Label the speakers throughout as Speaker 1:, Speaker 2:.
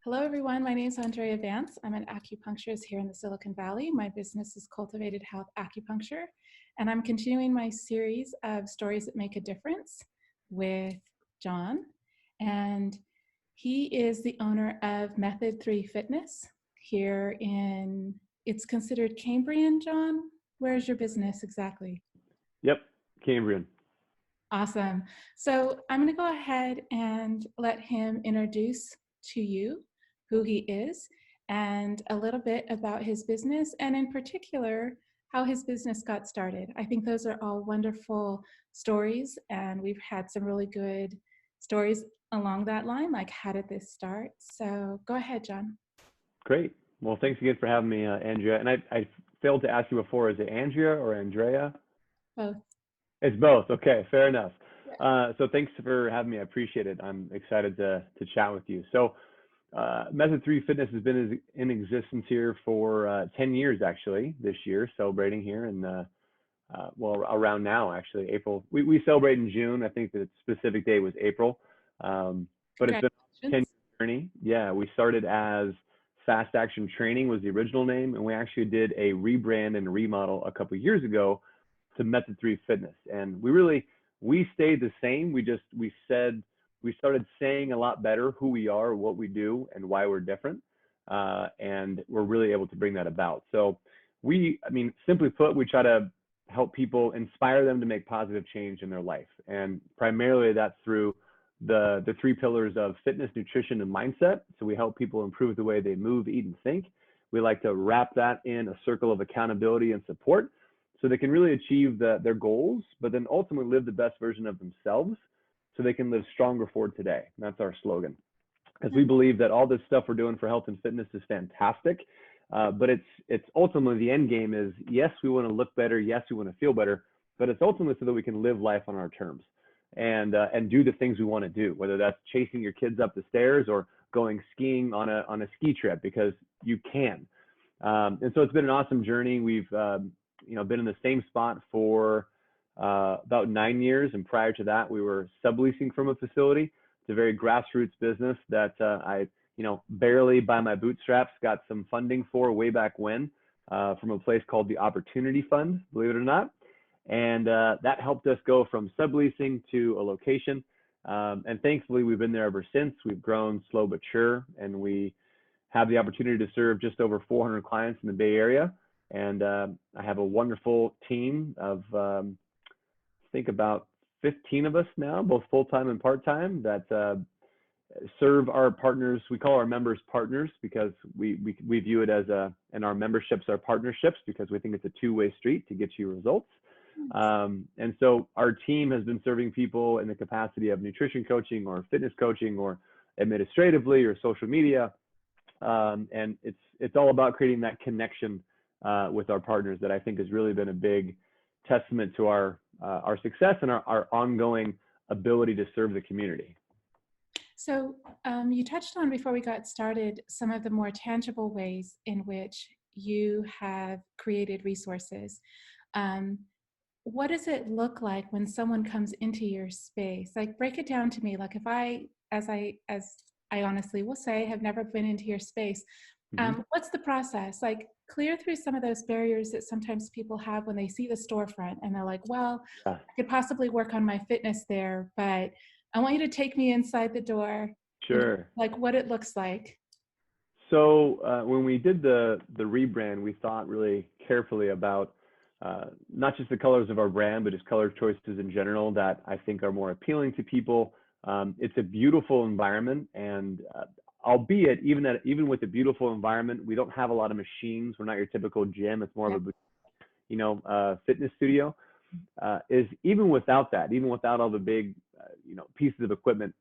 Speaker 1: Hello, everyone. My name is Andrea Vance. I'm an acupuncturist here in the Silicon Valley. My business is Cultivated Health Acupuncture, and I'm continuing my series of stories that make a difference with John. And he is the owner of Method3 Fitness here in, it's considered Cambrian, John? Where's your business exactly?
Speaker 2: Yep, Cambrian.
Speaker 1: Awesome. So I'm going to go ahead and let him introduce to you who he is and a little bit about his business, and in particular, how his business got started. I think those are all wonderful stories, and we've had some really good stories along that line, like how did this start? So go ahead, John.
Speaker 2: Great. Well, thanks again for having me, Andrea. And I failed to ask you before, is it Andrea or Andrea?
Speaker 1: Both.
Speaker 2: It's both. Okay, fair enough.
Speaker 1: Yeah.
Speaker 2: So thanks for having me. I appreciate it. I'm excited to chat with you. So Method3 Fitness has been in existence here for 10 years, actually, this year, celebrating here. And well, around now, actually, April. We celebrate in June. I think the specific day was April. But it's been a 10-year journey. Yeah, we started as Fast Action Training was the original name, and we actually did a rebrand and remodel a couple of years ago to Method3 Fitness. And we stayed the same. We started saying a lot better who we are, what we do, and why we're different. And we're really able to bring that about. So simply put, we try to help people, inspire them to make positive change in their life. And primarily that's through the three pillars of fitness, nutrition, and mindset. So we help people improve the way they move, eat, and think. We like to wrap that in a circle of accountability and support so they can really achieve their goals, but then ultimately live the best version of themselves so they can live stronger for today. And that's our slogan. Because we believe that all this stuff we're doing for health and fitness is fantastic, but it's ultimately the end game is, yes, we want to look better, yes, we want to feel better, but it's ultimately so that we can live life on our terms and do the things we want to do, whether that's chasing your kids up the stairs or going skiing on a ski trip, because you can. And so it's been an awesome journey. We've been in the same spot for about 9 years, and prior to that, we were subleasing from a facility. It's a very grassroots business that I barely by my bootstraps got some funding for way back when from a place called the Opportunity Fund, believe it or not. And that helped us go from subleasing to a location. And thankfully, we've been there ever since. We've grown slow but sure, and we have the opportunity to serve just over 400 clients in the Bay Area. And I have a wonderful team of, I think about 15 of us now, both full-time and part-time, that serve our partners. We call our members partners because we view it as and our memberships are partnerships because we think it's a two-way street to get you results. And so our team has been serving people in the capacity of nutrition coaching or fitness coaching or administratively or social media. And it's all about creating that connection with our partners that I think has really been a big testament to our success and our ongoing ability to serve the community.
Speaker 1: So you touched on before we got started some of the more tangible ways in which you have created resources. What does it look like when someone comes into your space? Like, break it down to me. Like, if as I honestly will say, have never been into your space, what's the process? Like, clear through some of those barriers that sometimes people have when they see the storefront and they're like, well, I could possibly work on my fitness there, but I want you to take me inside the door.
Speaker 2: Sure.
Speaker 1: Like what it looks like.
Speaker 2: So when we did the rebrand, we thought really carefully about not just the colors of our brand, but just color choices in general that I think are more appealing to people. It's a beautiful environment, and albeit even with a beautiful environment, we don't have a lot of machines. We're not your typical gym. It's more of a fitness studio. Is even without that, even without all the big pieces of equipment,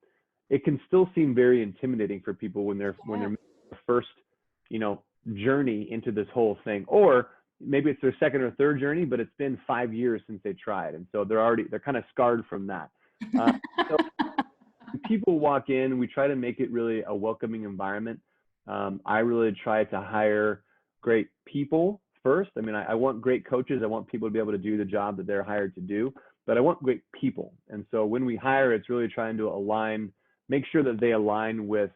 Speaker 2: it can still seem very intimidating for people when they're making their first journey into this whole thing, or maybe it's their second or third journey, but it's been 5 years since they tried, and so they're kind of scarred from that. So when people walk in, we try to make it really a welcoming environment. I really try to hire great people first. I mean, I want great coaches. I want people to be able to do the job that they're hired to do, but I want great people. And so when we hire, it's really trying to make sure that they align with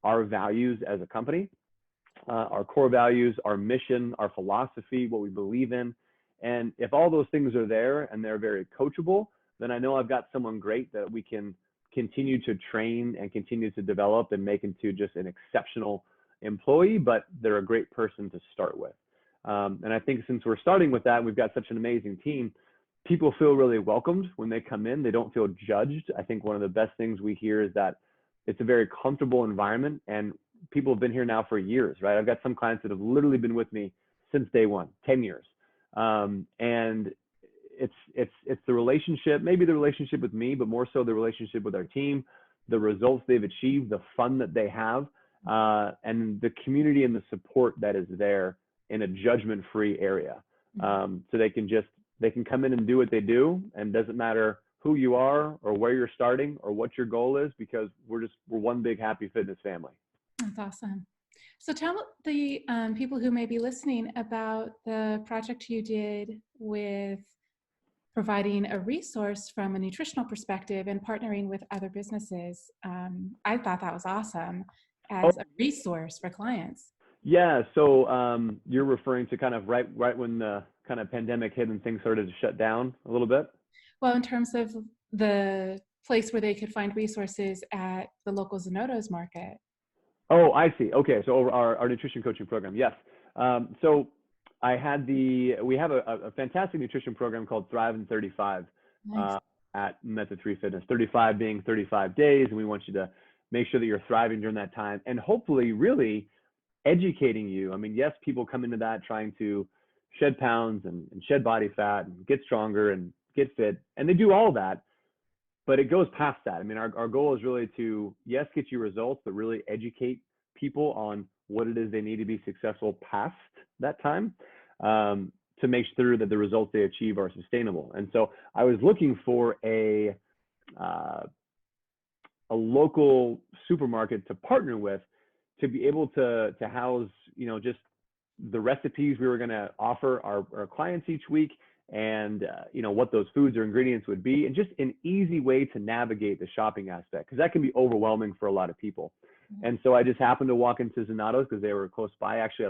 Speaker 2: our values as a company, our core values, our mission, our philosophy, what we believe in. And if all those things are there and they're very coachable, then I know I've got someone great that we can continue to train and continue to develop and make into just an exceptional employee, but they're a great person to start with. And I think since we're starting with that, we've got such an amazing team, people feel really welcomed when they come in. They don't feel judged. I think one of the best things we hear is that it's a very comfortable environment, and people have been here now for years, right? I've got some clients that have literally been with me since day one, 10 years. And it's the relationship, maybe the relationship with me, but more so the relationship with our team, the results they've achieved, the fun that they have, and the community and the support that is there in a judgment-free area. So they can come in and do what they do, and it doesn't matter who you are or where you're starting or what your goal is, because we're one big happy fitness family.
Speaker 1: That's awesome. So tell the people who may be listening about the project you did with providing a resource from a nutritional perspective and partnering with other businesses. I thought that was awesome as a resource for clients.
Speaker 2: Yeah, so you're referring to kind of right when the kind of pandemic hit and things started to shut down a little bit?
Speaker 1: Well, in terms of the place where they could find resources at the local Zenoto's market.
Speaker 2: Oh, I see. Okay, so our nutrition coaching program, yes. So we have a fantastic nutrition program called Thrive in 35
Speaker 1: Nice.
Speaker 2: at Method3 Fitness. 35 being 35 days, and we want you to make sure that you're thriving during that time, and hopefully really educating you. I mean, yes, people come into that trying to shed pounds and shed body fat and get stronger and get fit, and they do all that, but it goes past that. I mean, our goal is really to, yes, get you results, but really educate people on what it is they need to be successful past that time, to make sure that the results they achieve are sustainable. And so I was looking for a local supermarket to partner with, to be able to house, just the recipes we were going to offer our clients each week, and what those foods or ingredients would be, and just an easy way to navigate the shopping aspect, because that can be overwhelming for a lot of people. And so I just happened to walk into Zenoto's because they were close by. Actually,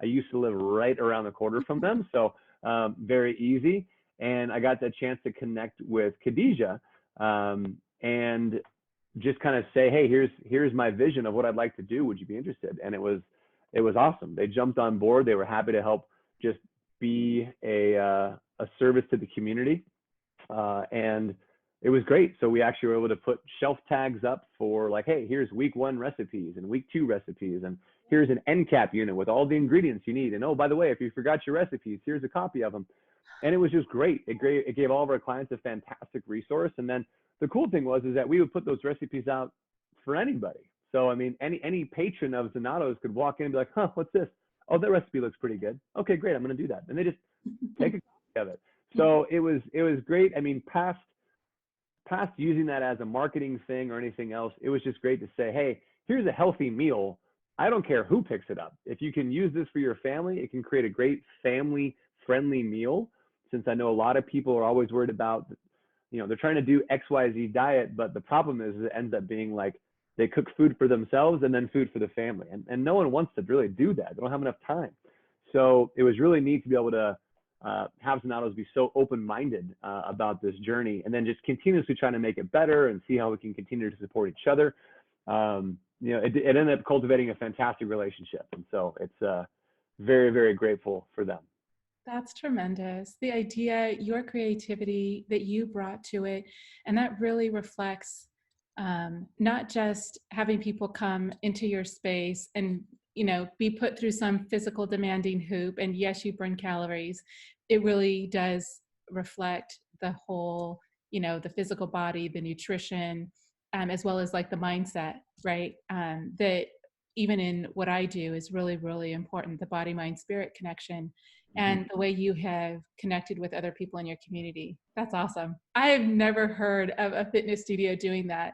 Speaker 2: I used to live right around the corner from them, so very easy. And I got the chance to connect with Khadijah, and just kind of say, hey, here's my vision of what I'd like to do. Would you be interested? And it was awesome. They jumped on board. They were happy to help just be a service to the community, and it was great. So we actually were able to put shelf tags up for, like, hey, here's week 1 recipes and week 2 recipes, and here's an end cap unit with all the ingredients you need. And oh, by the way, if you forgot your recipes, here's a copy of them. And it was just great. It gave all of our clients a fantastic resource. And then the cool thing was that we would put those recipes out for anybody. So I mean, any patron of Zenoto's could walk in and be like, huh, what's this? Oh, that recipe looks pretty good. Okay, great, I'm going to do that. And they just take a copy of it. So it was great. I mean, past using that as a marketing thing or anything else, it was just great to say, hey, here's a healthy meal. I don't care who picks it up. If you can use this for your family, it can create a great family-friendly meal. Since I know a lot of people are always worried about, they're trying to do XYZ diet, but the problem is it ends up being like they cook food for themselves and then food for the family. And no one wants to really do that. They don't have enough time. So it was really neat to be able to have Zenoto's be so open-minded about this journey, and then just continuously trying to make it better and see how we can continue to support each other. It ended up cultivating a fantastic relationship. And so it's very, very grateful for them.
Speaker 1: That's tremendous. The idea, your creativity that you brought to it, and that really reflects not just having people come into your space and be put through some physical demanding hoop, and yes, you burn calories. It really does reflect the whole, the physical body, the nutrition, as well as like the mindset, right? That even in what I do is really, really important, the body, mind, spirit connection, and the way you have connected with other people in your community. That's awesome. I have never heard of a fitness studio doing that.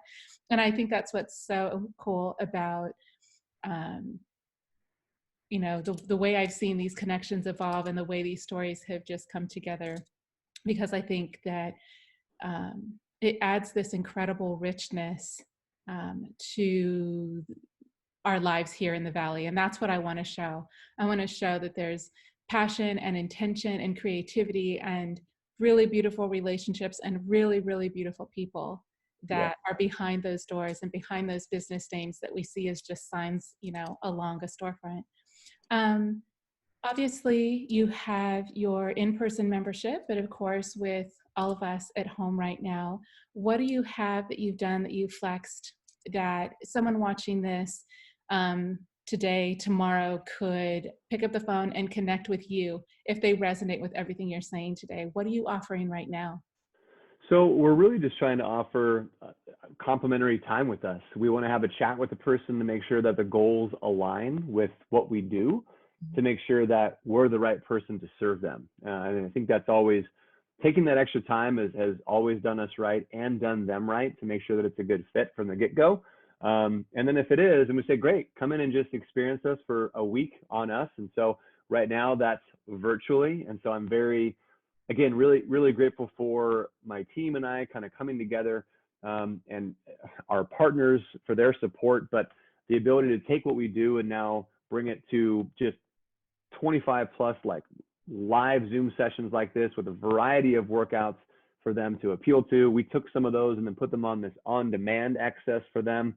Speaker 1: And I think that's what's so cool about, the way I've seen these connections evolve and the way these stories have just come together, because I think that it adds this incredible richness to our lives here in the Valley. And that's what I want to show. I want to show that there's passion and intention and creativity and really beautiful relationships and really, really beautiful people
Speaker 2: Yes.
Speaker 1: that are behind those doors and behind those business names that we see as just signs, along a storefront. Um, Obviously, you have your in-person membership, but of course, with all of us at home right now, what do you have that you've done that you've flexed that someone watching this today, tomorrow could pick up the phone and connect with you if they resonate with everything you're saying today? What are you offering right now?
Speaker 2: So we're really just trying to offer complimentary time with us. We want to have a chat with the person to make sure that the goals align with what we do, to make sure that we're the right person to serve them. And I think that's always taking that extra time has always done us right and done them right to make sure that it's a good fit from the get-go. And then if it is, and we say, great, come in and just experience us for a week on us. And so right now that's virtually. And so I'm again, really, really grateful for my team and I kind of coming together, and our partners for their support, but the ability to take what we do and now bring it to just 25 plus like live Zoom sessions like this with a variety of workouts for them to appeal to. We took some of those and then put them on this on-demand access for them,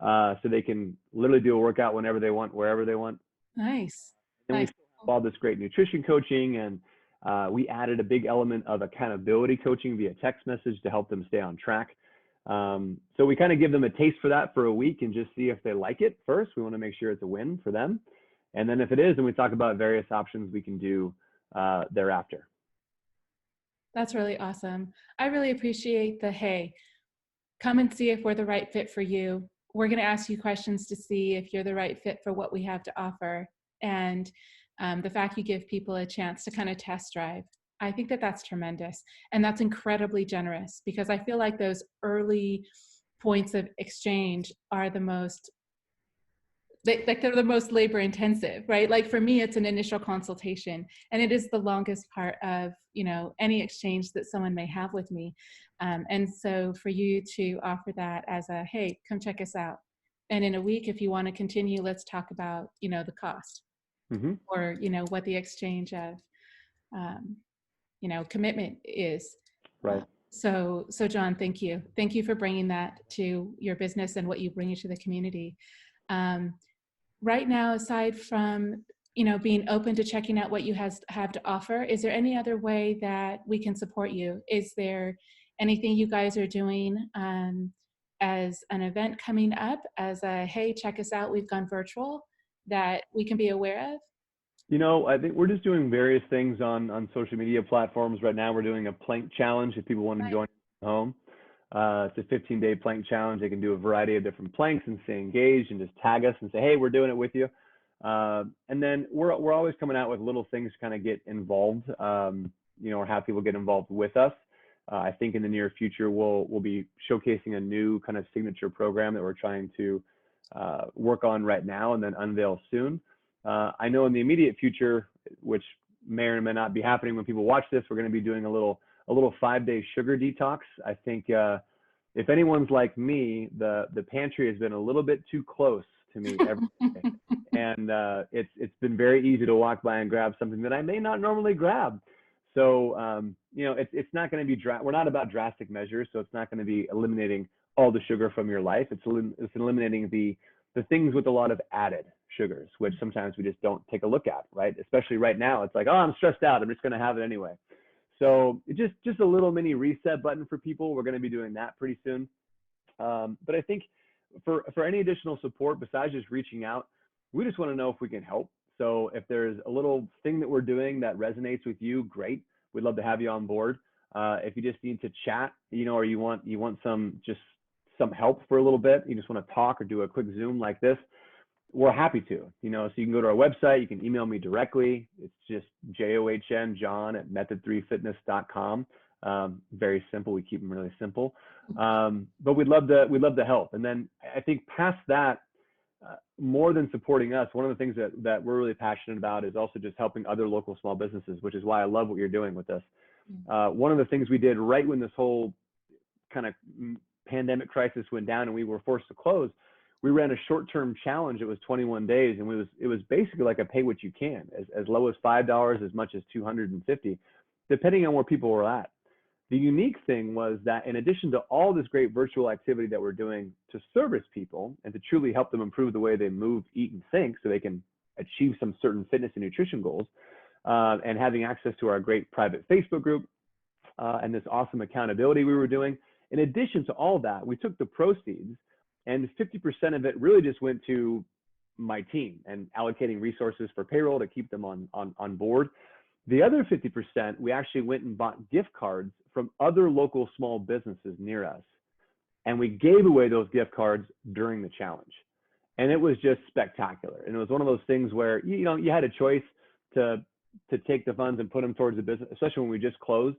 Speaker 2: so they can literally do a workout whenever they want, wherever they want.
Speaker 1: Nice.
Speaker 2: And we
Speaker 1: Nice.
Speaker 2: still have all this great nutrition coaching, and we added a big element of accountability coaching via text message to help them stay on track. So we kind of give them a taste for that for a week and just see if they like it first. We want to make sure it's a win for them. And then if it is, then we talk about various options we can do thereafter.
Speaker 1: That's really awesome. I really appreciate hey, come and see if we're the right fit for you. We're going to ask you questions to see if you're the right fit for what we have to offer. And the fact you give people a chance to kind of test drive, I think that that's tremendous. And that's incredibly generous, because I feel like those early points of exchange are the most, they're the most labor intensive, right? Like for me, it's an initial consultation, and it is the longest part of, any exchange that someone may have with me. And so for you to offer that as hey, come check us out. And in a week, if you want to continue, let's talk about, the cost,
Speaker 2: Mm-hmm.
Speaker 1: or, what the exchange of, commitment is.
Speaker 2: Right.
Speaker 1: So John, thank you. Thank you for bringing that to your business and what you bring into the community. Right now, aside from, being open to checking out what you have to offer, is there any other way that we can support you? Is there anything you guys are doing as an event coming up, as hey, check us out, we've gone virtual, that we can be aware of?
Speaker 2: I think we're just doing various things on social media platforms right now. We're doing a plank challenge if people want to join at home. It's a 15-day plank challenge. They can do a variety of different planks and stay engaged and just tag us and say, hey, we're doing it with you. And then we're always coming out with little things to kind of get involved, or have people get involved with us. I think in the near future, we'll be showcasing a new kind of signature program that we're trying to work on right now and then unveil soon. I know in the immediate future, which may or may not be happening when people watch this, we're going to be doing a little 5-day sugar detox. I think if anyone's like me, the pantry has been a little bit too close to me every day. And it's been very easy to walk by and grab something that I may not normally grab. So, it's not going to be, we're not about drastic measures. So it's not going to be eliminating all the sugar from your life. It's eliminating the things with a lot of added sugars, which sometimes we just don't take a look at, right? Especially right now, it's like, oh, I'm stressed out, I'm just going to have it anyway. So just a little mini reset button for people. We're going to be doing that pretty soon. But I think for any additional support besides just reaching out, we just want to know if we can help. So if there's a little thing that we're doing that resonates with you, great. We'd love to have you on board. If you just need to chat, or you want some help for a little bit, you just want to talk or do a quick Zoom like this, we're happy to, so you can go to our website, you can email me directly. It's just john@method3fitness.com. Very simple. We keep them really simple. But we'd love to help. And then I think past that, more than supporting us, one of the things that we're really passionate about is also just helping other local small businesses, which is why I love what you're doing with this. One of the things we did right when this whole kind of pandemic crisis went down and we were forced to close, we ran a short-term challenge. It was 21 days, and it was basically like a pay what you can, as low as $5, as much as 250, depending on where people were at. The unique thing was that in addition to all this great virtual activity that we're doing to service people and to truly help them improve the way they move, eat, and think so they can achieve some certain fitness and nutrition goals, and having access to our great private Facebook group, and this awesome accountability we were doing. In addition to all that, we took the proceeds, and 50% of it really just went to my team and allocating resources for payroll to keep them on board. The other 50%, we actually went and bought gift cards from other local small businesses near us. And we gave away those gift cards during the challenge. And it was just spectacular. And it was one of those things where, you know, you had a choice to take the funds and put them towards the business, especially when we just closed.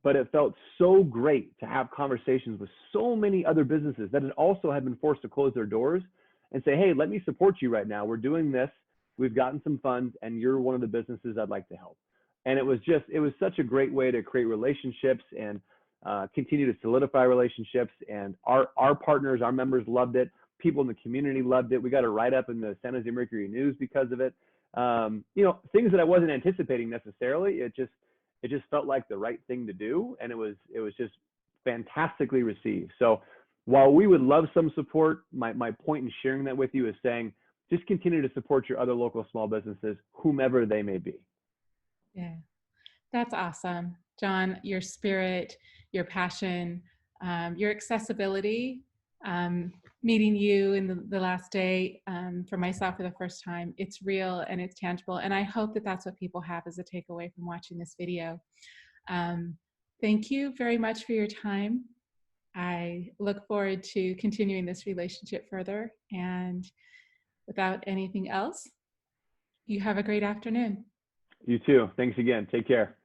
Speaker 2: But it felt so great to have conversations with so many other businesses that had also had been forced to close their doors and say, hey, let me support you right now. We're doing this. We've gotten some funds, and you're one of the businesses I'd like to help. And it was such a great way to create relationships and continue to solidify relationships. And our partners, our members loved it. People in the community loved it. We got a write-up in the San Jose Mercury News because of it. You know, things that I wasn't anticipating necessarily. It just felt like the right thing to do, and it was just fantastically received. So while we would love some support, my point in sharing that with you is saying, just continue to support your other local small businesses, whomever they may be.
Speaker 1: Yeah, that's awesome. John, your spirit, your passion, your accessibility, meeting you in the last day for myself for the first time, it's real and it's tangible. And I hope that that's what people have as a takeaway from watching this video. Thank you very much for your time. I look forward to continuing this relationship further. And without anything else, you have a great afternoon.
Speaker 2: You too. Thanks again. Take care.